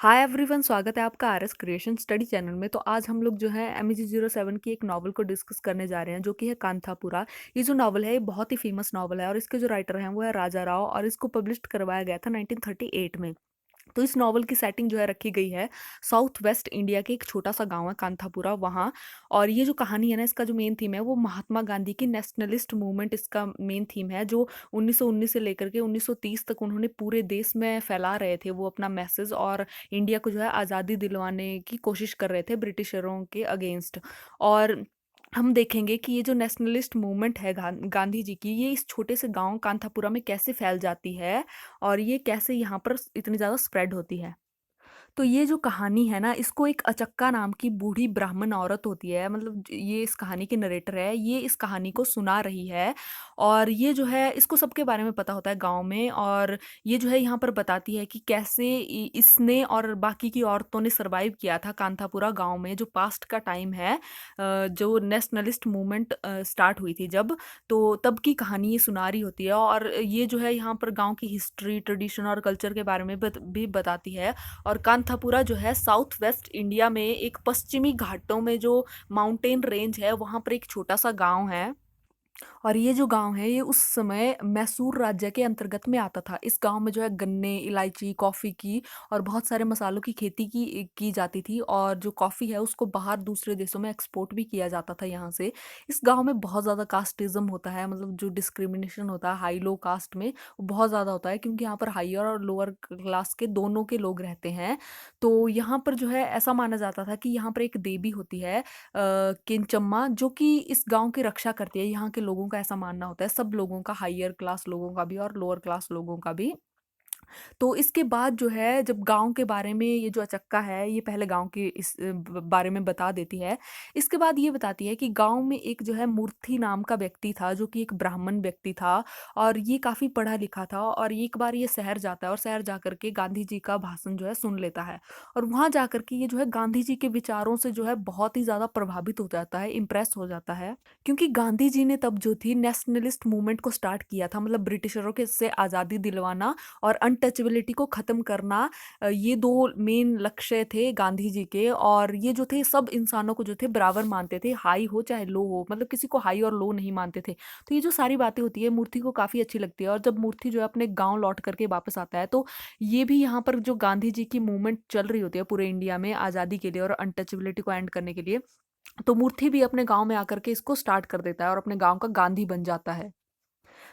Hi everyone, स्वागत है आपका आरएस क्रिएशन स्टडी चैनल में। तो आज हम लोग जो है MEG07 की एक नॉवल को डिस्कस करने जा रहे हैं जो कि है कांथापुरा। ये जो नॉवल है ये बहुत ही फेमस नॉवल है और इसके जो राइटर हैं वो है राजा राव और इसको पब्लिश करवाया गया था 1938 में। तो इस नॉवल की सेटिंग जो है रखी गई है साउथ वेस्ट इंडिया के एक छोटा सा गांव है कांथापुरा वहाँ। और ये जो कहानी है ना, इसका जो मेन थीम है वो महात्मा गांधी की नेशनलिस्ट मूवमेंट इसका मेन थीम है, जो 1919 से लेकर के 1930 तक उन्होंने पूरे देश में फैला रहे थे वो अपना मैसेज, और इंडिया को जो है आज़ादी दिलवाने की कोशिश कर रहे थे ब्रिटिशरों के अगेंस्ट। और हम देखेंगे कि ये जो नेशनलिस्ट मूवमेंट है गांधी जी की, ये इस छोटे से गांव कांथापुरा में कैसे फैल जाती है और ये कैसे यहाँ पर इतनी ज़्यादा स्प्रेड होती है। तो ये जो कहानी है ना, इसको एक अचक्का नाम की बूढ़ी ब्राह्मण औरत होती है, मतलब ये इस कहानी की नरेटर है, ये इस कहानी को सुना रही है। और ये जो है इसको सबके बारे में पता होता है गांव में, और ये जो है यहाँ पर बताती है कि कैसे इसने और बाकी की औरतों ने सरवाइव किया था कांथापुरा गांव में, जो पास्ट का टाइम है, जो नेशनलिस्ट मूवमेंट स्टार्ट हुई थी जब। तो तब की कहानी ये सुना रही होती है, और ये जो है यहाँ पर गांव की हिस्ट्री, ट्रेडिशन और कल्चर के बारे में भी बताती है। और कांथापुरा जो है साउथ वेस्ट इंडिया में एक पश्चिमी घाटों में जो माउंटेन रेंज है वहां पर एक छोटा सा गांव है। और ये जो गांव है ये उस समय मैसूर राज्य के अंतर्गत में आता था। इस गांव में जो है गन्ने, इलायची, कॉफी की और बहुत सारे मसालों की खेती की जाती थी, और जो कॉफी है उसको बाहर दूसरे देशों में एक्सपोर्ट भी किया जाता था यहाँ से। इस गांव में बहुत ज़्यादा कास्टिज्म होता है, मतलब जो डिस्क्रिमिनेशन होता है हाई लो कास्ट में, वो बहुत ज़्यादा होता है, क्योंकि यहाँ पर हायर और लोअर क्लास के दोनों के लोग रहते हैं। तो यहाँ पर जो है ऐसा माना जाता था कि यहाँ पर एक देवी होती है, किंचम्मा, जो कि इस गांव की रक्षा करती है। यहाँ के लोगों का ऐसा मानना होता है, सब लोगों का, हायर क्लास लोगों का भी और लोअर क्लास लोगों का भी। तो इसके बाद जो है जब गाँव के बारे में ये जो अचक्का है ये पहले गाँव के इस बारे में बता देती है। इसके बाद ये बताती है कि गाँव में एक जो है मूर्ति नाम का व्यक्ति था, जो कि एक ब्राह्मण व्यक्ति था, और ये काफ़ी पढ़ा लिखा था। और ये एक बार ये शहर जाता है और शहर जाकर के गांधी जी का भाषण जो है सुन लेता है। और वहाँ जाकर के ये जो है गांधी जी के विचारों से जो है बहुत ही ज़्यादा प्रभावित हो जाता है, इम्प्रेस हो जाता है। क्योंकि गांधी जी ने तब जो थी नेशनलिस्ट मूवमेंट को स्टार्ट किया था, मतलब ब्रिटिशरों के से आज़ादी दिलवाना और अनटचेबिलिटी को ख़त्म करना। ये दो मेन लक्ष्य थे गांधी जी के। और ये जो थे सब इंसानों को जो थे बराबर मानते थे, हाई हो चाहे लो हो, मतलब किसी को हाई और लो नहीं मानते थे। तो ये जो सारी बातें होती है मूर्ति को काफ़ी अच्छी लगती है। और जब मूर्ति जो है अपने गांव लौट करके वापस आता है, तो ये भी यहाँ पर जो गांधी जी की मूवमेंट चल रही होती है पूरे इंडिया में आज़ादी के लिए और अनटचेबिलिटी को एंड करने के लिए, तो मूर्ति भी अपने गांव में आकर के इसको स्टार्ट कर देता है और अपने गांव का गांधी बन जाता है।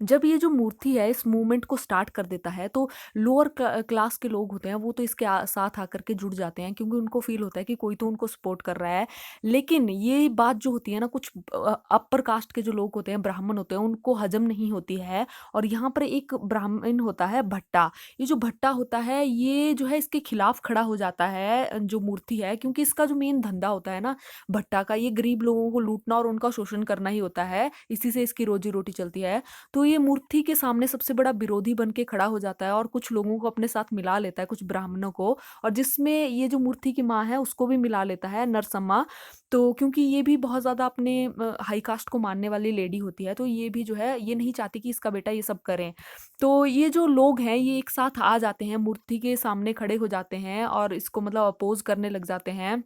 जब ये जो मूर्ति है इस मूवमेंट को स्टार्ट कर देता है, तो लोअर क्लास के लोग होते हैं वो तो इसके साथ आकर के जुड़ जाते हैं, क्योंकि उनको फील होता है कि कोई तो उनको सपोर्ट कर रहा है। लेकिन ये बात जो होती है ना, कुछ अपर कास्ट के जो लोग होते हैं, ब्राह्मण होते हैं, उनको हजम नहीं होती है। और यहाँ पर एक ब्राह्मण होता है भट्टा। ये जो भट्टा होता है ये जो है इसके खिलाफ खड़ा हो जाता है जो मूर्ति है, क्योंकि इसका जो मेन धंधा होता है ना भट्टा का, ये गरीब लोगों को लूटना और उनका शोषण करना ही होता है, इसी से इसकी रोजी रोटी चलती है। तो ये मूर्ति के सामने सबसे बड़ा विरोधी बन के खड़ा हो जाता है और कुछ लोगों को अपने साथ मिला लेता है, कुछ ब्राह्मणों को, और जिसमें ये जो मूर्ति की माँ है उसको भी मिला लेता है, नरसम्मा। तो क्योंकि ये भी बहुत ज़्यादा अपने हाई कास्ट को मानने वाली लेडी होती है, तो ये भी जो है ये नहीं चाहती कि इसका बेटा ये सब करें। तो ये जो लोग हैं ये एक साथ आ जाते हैं, मूर्ति के सामने खड़े हो जाते हैं और इसको मतलब अपोज करने लग जाते हैं।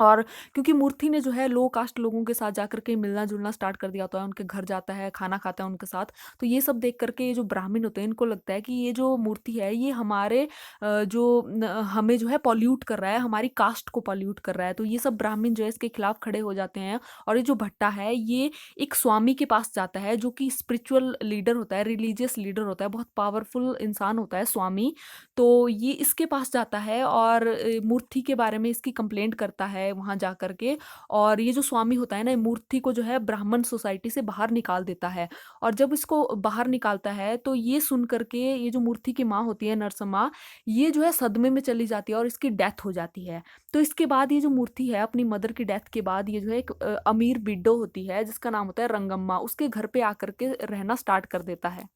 और क्योंकि मूर्ति ने जो है लो कास्ट लोगों के साथ जाकर के मिलना-जुलना स्टार्ट कर दिया होता है, उनके घर जाता है, खाना खाता है उनके साथ। तो ये सब देख कर के ये जो ब्राह्मण होते हैं इनको लगता है कि ये जो मूर्ति है ये हमारे जो न हमें जो है पॉल्यूट कर रहा है, हमारी कास्ट को पॉल्यूट कर रहा है। तो ये सब ब्राह्मण जो है इसके खिलाफ खड़े हो जाते हैं। और ये जो भट्टा है ये एक स्वामी के पास जाता है, जो कि स्पिरिचुअल लीडर होता है, रिलीजियस लीडर होता है, बहुत पावरफुल इंसान होता है स्वामी। तो ये इसके पास जाता है और मूर्ति के बारे में इसकी कंप्लेंट करता है वहाँ जा कर के। और ये जो स्वामी होता है ना, ये मूर्ति को जो है ब्राह्मण सोसाइटी से बाहर निकाल देता है। और जब इसको बाहर निकालता है तो ये सुन कर के ये जो मूर्ति की माँ होती है नरसम्मा, ये जो है सदमे में चली जाती है और इसकी डेथ हो जाती है। तो इसके बाद ये जो मूर्ति है अपनी मदर की डेथ के बाद ये जो है एक अमीर विडो होती है जिसका नाम होता है रंगम्मा, उसके घर पे आकर के रहना स्टार्ट कर देता है।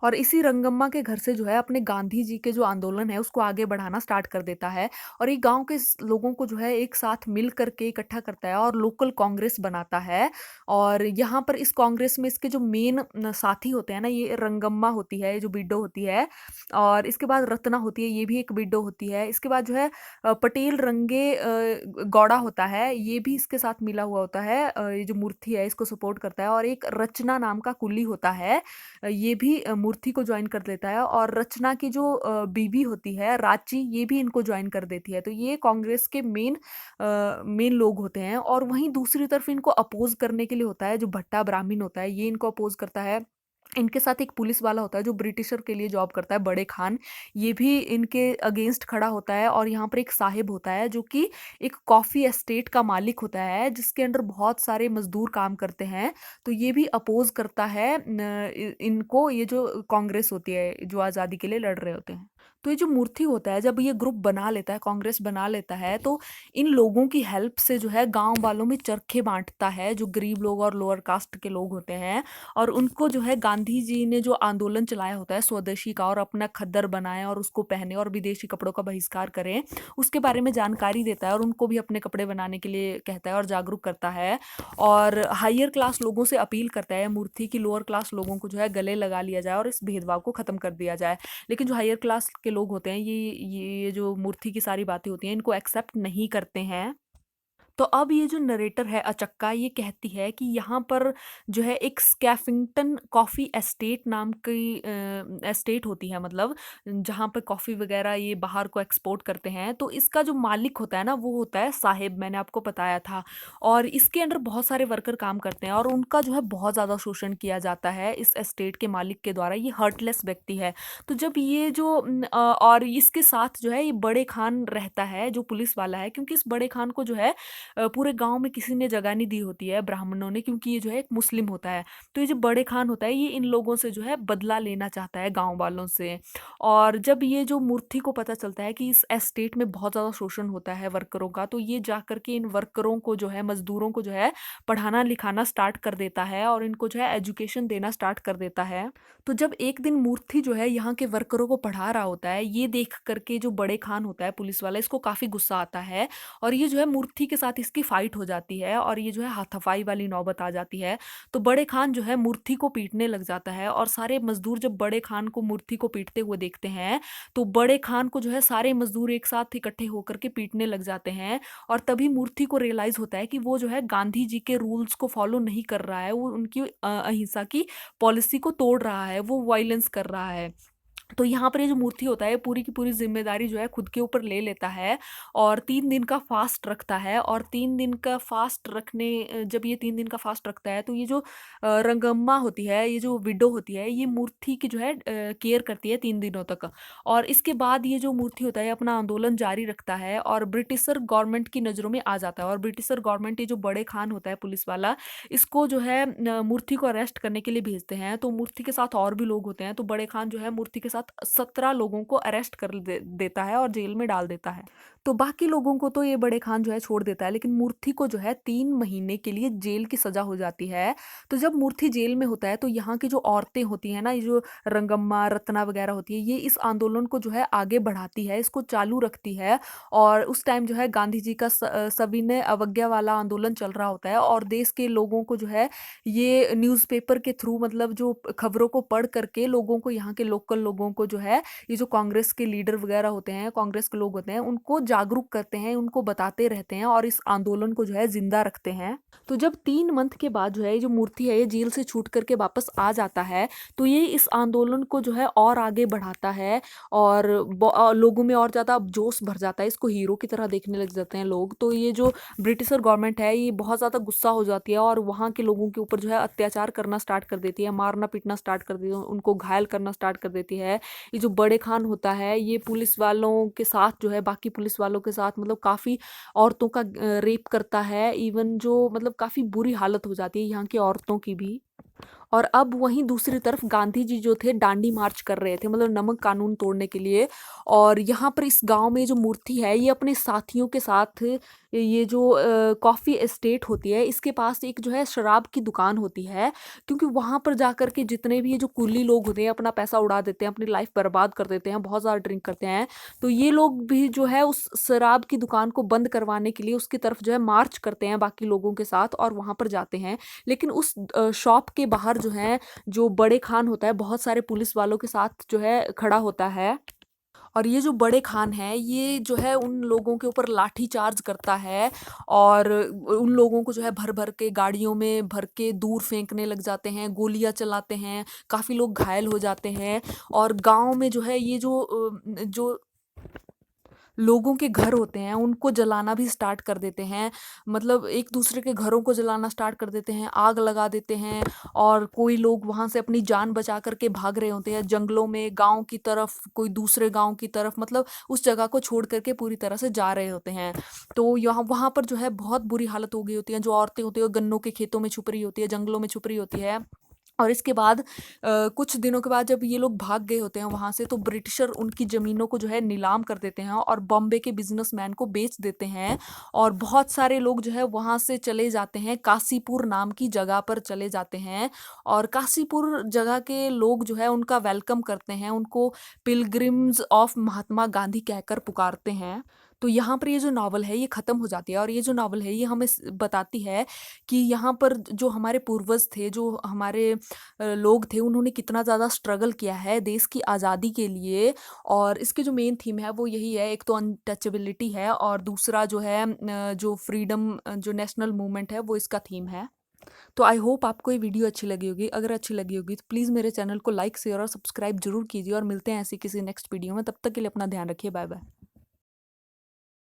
और इसी रंगम्मा के घर से जो है अपने गांधी जी के जो आंदोलन है उसको आगे बढ़ाना स्टार्ट कर देता है और ये गांव के लोगों को जो है एक साथ मिल करके इकट्ठा करता है और लोकल कांग्रेस बनाता है। और यहाँ पर इस कांग्रेस में इसके जो मेन साथी होते हैं ना, ये रंगम्मा होती है, जो बिड्डो होती है, और इसके बाद रत्ना होती है, ये भी एक बिड्डो होती है। इसके बाद जो है पटेल रंगे गौड़ा होता है, ये भी इसके साथ मिला हुआ होता है, ये जो मूर्ति है इसको सपोर्ट करता है। और एक रचना नाम का कुली होता है, ये भी मूर्ति को ज्वाइन कर लेता है। और रचना की जो बीवी होती है रांची, ये भी इनको ज्वाइन कर देती है। तो ये कांग्रेस के मेन लोग होते हैं। और वहीं दूसरी तरफ इनको अपोज करने के लिए होता है जो भट्टा ब्राह्मण होता है, ये इनको अपोज करता है। इनके साथ एक पुलिस वाला होता है जो ब्रिटिशर के लिए जॉब करता है, बड़े खान, ये भी इनके अगेंस्ट खड़ा होता है। और यहाँ पर एक साहिब होता है जो कि एक कॉफ़ी एस्टेट का मालिक होता है, जिसके अंडर बहुत सारे मजदूर काम करते हैं। तो ये भी अपोज करता है इनको, ये जो कांग्रेस होती है जो आज़ादी के लिए लड़ रहे होते हैं। तो ये जो मूर्ति होता है, जब ये ग्रुप बना लेता है, कांग्रेस बना लेता है, तो इन लोगों की हेल्प से जो है गांव वालों में चरखे बांटता है, जो गरीब लोग और लोअर कास्ट के लोग होते हैं। और उनको जो है गांधी जी ने जो आंदोलन चलाया होता है स्वदेशी का, और अपना खद्दर बनाए और उसको पहने और विदेशी कपड़ों का बहिष्कार करें, उसके बारे में जानकारी देता है और उनको भी अपने कपड़े बनाने के लिए कहता है और जागरूक करता है। और हायर क्लास लोगों से अपील करता है मूर्ति की लोअर क्लास लोगों को जो है गले लगा लिया जाए और इस भेदभाव को खत्म कर दिया जाए। लेकिन जो हायर क्लास के लोग होते हैं, ये जो मूर्ति की सारी बातें होती हैं इनको एक्सेप्ट नहीं करते हैं। तो अब ये जो नरेटर है अचक्का, ये कहती है कि यहाँ पर जो है एक स्कैफिंगटन कॉफ़ी एस्टेट नाम की एस्टेट होती है, मतलब जहाँ पे कॉफ़ी वगैरह ये बाहर को एक्सपोर्ट करते हैं। तो इसका जो मालिक होता है ना, वो होता है साहिब, मैंने आपको बताया था। और इसके अंडर बहुत सारे वर्कर काम करते हैं और उनका जो है बहुत ज़्यादा शोषण किया जाता है इस एस्टेट के मालिक के द्वारा। ये हर्टलेस व्यक्ति है। तो जब ये जो और इसके साथ जो है ये बड़े खान रहता है, जो पुलिस वाला है, क्योंकि इस बड़े खान को जो है पूरे गांव में किसी ने जगह नहीं दी होती है ब्राह्मणों ने, क्योंकि ये जो है एक मुस्लिम होता है। तो ये जो बड़े खान होता है, ये इन लोगों से जो है बदला लेना चाहता है, गांव वालों से। और जब ये जो मूर्ति को पता चलता है कि इस एस्टेट में बहुत ज़्यादा शोषण होता है वर्करों का, तो ये जा करके इन वर्करों को जो है, मजदूरों को जो है पढ़ाना लिखाना स्टार्ट कर देता है और इनको जो है एजुकेशन देना स्टार्ट कर देता है। तो जब एक दिन मूर्ति जो है यहाँ के वर्करों को पढ़ा रहा होता है, ये देख करके जो बड़े खान होता है पुलिस वाला, इसको काफ़ी गुस्सा आता है और ये जो है मूर्ति के साथ इसकी फाइट हो जाती है और ये जो है हाथापाई वाली नौबत आ जाती है। तो बड़े खान जो है मूर्ति को पीटने लग जाता है और सारे मजदूर जब बड़े खान को मूर्ति को पीटते हुए देखते हैं, तो बड़े खान को जो है सारे मजदूर एक साथ इकट्ठे होकर के पीटने लग जाते हैं। और तभी मूर्ति को रियलाइज होता है कि वो जो है गांधी जी के रूल्स को फॉलो नहीं कर रहा है, वो उनकी अहिंसा की पॉलिसी को तोड़ रहा है, वो वायलेंस कर रहा है। तो यहाँ पर ये जो मूर्ति होता है, पूरी की पूरी जिम्मेदारी जो है खुद के ऊपर ले लेता है और 3 दिन का फास्ट रखता है। और 3 दिन का फास्ट जब ये 3 दिन का फास्ट रखता है, तो ये जो रंगम्मा होती है, ये जो विडो होती है, ये मूर्ति की जो है केयर करती है 3 दिनों तक। और इसके बाद ये जो मूर्ति होता है अपना आंदोलन जारी रखता है और ब्रिटिशर गवर्नमेंट की नज़रों में आ जाता है। और ब्रिटिशर गवर्नमेंट, ये जो बड़े खान होता है पुलिस वाला, इसको जो है मूर्ति को अरेस्ट करने के लिए भेजते हैं। तो मूर्ति के साथ और भी लोग होते हैं, तो बड़े खान जो है मूर्ति के साथ 17 लोगों को अरेस्ट कर देता है और जेल में डाल देता है। तो बाकी लोगों को तो ये बड़े खान जो है छोड़ देता है, लेकिन मूर्ति को जो है 3 महीने के लिए जेल की सजा हो जाती है। तो जब मूर्ति जेल में होता है, तो यहाँ की जो औरतें होती हैं ना, ये जो रंगम्मा रत्ना वगैरह होती है, ये इस आंदोलन को जो है आगे बढ़ाती है, इसको चालू रखती है। और उस टाइम जो है गांधी जी का सविनय अवज्ञा वाला आंदोलन चल रहा होता है और देश के लोगों को जो है ये न्यूज़पेपर के थ्रू, मतलब जो खबरों को पढ़ करके लोगों को, यहाँ के लोकल लोगों को जो है, ये जो कांग्रेस के लीडर वगैरह होते हैं, कांग्रेस के लोग होते हैं, उनको जागरूक करते हैं, उनको बताते रहते हैं और इस आंदोलन को जो है जिंदा रखते हैं। तो जब 3 मंथ के बाद जो है ये जो मूर्ति है, ये जेल से छूट करके वापस आ जाता है, तो ये इस आंदोलन को जो है और आगे बढ़ाता है और लोगों में और ज़्यादा जोश भर जाता है, इसको हीरो की तरह देखने लग जाते हैं लोग। तो ये जो ब्रिटिशर गवर्नमेंट है, ये बहुत ज़्यादा गुस्सा हो जाती है और वहाँ के लोगों के ऊपर जो है अत्याचार करना स्टार्ट कर देती है, मारना पीटना स्टार्ट कर देती है, उनको घायल करना स्टार्ट कर देती है। ये जो बड़े खान होता है, ये पुलिस वालों के साथ जो है, बाकी पुलिस वालों के साथ मतलब काफ़ी औरतों का रेप करता है, इवन जो मतलब काफ़ी बुरी हालत हो जाती है यहाँ की औरतों की भी। और अब वहीं दूसरी तरफ गांधी जी जो थे डांडी मार्च कर रहे थे, मतलब नमक कानून तोड़ने के लिए। और यहाँ पर इस गांव में जो मूर्ति है ये अपने साथियों के साथ, ये जो कॉफ़ी एस्टेट होती है इसके पास एक जो है शराब की दुकान होती है, क्योंकि वहाँ पर जाकर के जितने भी ये जो कुली लोग होते हैं अपना पैसा उड़ा देते हैं, अपनी लाइफ बर्बाद कर देते हैं, बहुत ज़्यादा ड्रिंक करते हैं। तो ये लोग भी जो है उस शराब की दुकान को बंद करवाने के लिए उसकी तरफ जो है मार्च करते हैं बाकी लोगों के साथ और वहाँ पर जाते हैं। लेकिन उस शॉप के बाहर जो है, जो बड़े खान होता है बहुत सारे पुलिस वालों के साथ जो है खड़ा होता है। और ये जो बड़े खान है ये जो है उन लोगों के ऊपर लाठी चार्ज करता है, और उन लोगों को जो है भर भर के गाड़ियों में भर के दूर फेंकने लग जाते हैं, गोलियां चलाते हैं, काफ़ी लोग घायल हो जाते हैं। और गांव में जो है ये जो लोगों के घर होते हैं उनको जलाना भी स्टार्ट कर देते हैं, मतलब एक दूसरे के घरों को जलाना स्टार्ट कर देते हैं, आग लगा देते हैं। और कोई लोग वहां से अपनी जान बचा करके भाग रहे होते हैं जंगलों में, गांव की तरफ, कोई दूसरे गांव की तरफ, मतलब उस जगह को छोड़ करके पूरी तरह से जा रहे होते हैं। तो यहाँ वहां पर जो है बहुत बुरी हालत हो गई होती है, जो औरतें होती है वो गन्नों के खेतों में छुप रही होती है, जंगलों में छुप रही होती है। और इसके बाद कुछ दिनों के बाद जब ये लोग भाग गए होते हैं वहाँ से, तो ब्रिटिशर उनकी ज़मीनों को जो है नीलाम कर देते हैं और बॉम्बे के बिजनेसमैन को बेच देते हैं। और बहुत सारे लोग जो है वहाँ से चले जाते हैं, काशीपुर नाम की जगह पर चले जाते हैं। और काशीपुर जगह के लोग जो है उनका वेलकम करते हैं, उनको पिलग्रिम्स ऑफ महात्मा गांधी कहकर पुकारते हैं। तो यहाँ पर ये जो नावल है ये ख़त्म हो जाती है, और ये जो नावल है ये हमें बताती है कि यहाँ पर जो हमारे पूर्वज थे, जो हमारे लोग थे, उन्होंने कितना ज़्यादा स्ट्रगल किया है देश की आज़ादी के लिए। और इसके जो मेन थीम है वो यही है, एक तो अनटचेबिलिटी है और दूसरा जो है जो फ्रीडम, जो नेशनल मूवमेंट है वो इसका थीम है। तो आई होप आपको ये वीडियो अच्छी लगी होगी। अगर अच्छी लगी होगी तो प्लीज़ मेरे चैनल को लाइक शेयर और सब्सक्राइब जरूर कीजिए, और मिलते हैं ऐसी किसी नेक्स्ट वीडियो में। तब तक के लिए अपना ध्यान रखिए। Bye bye.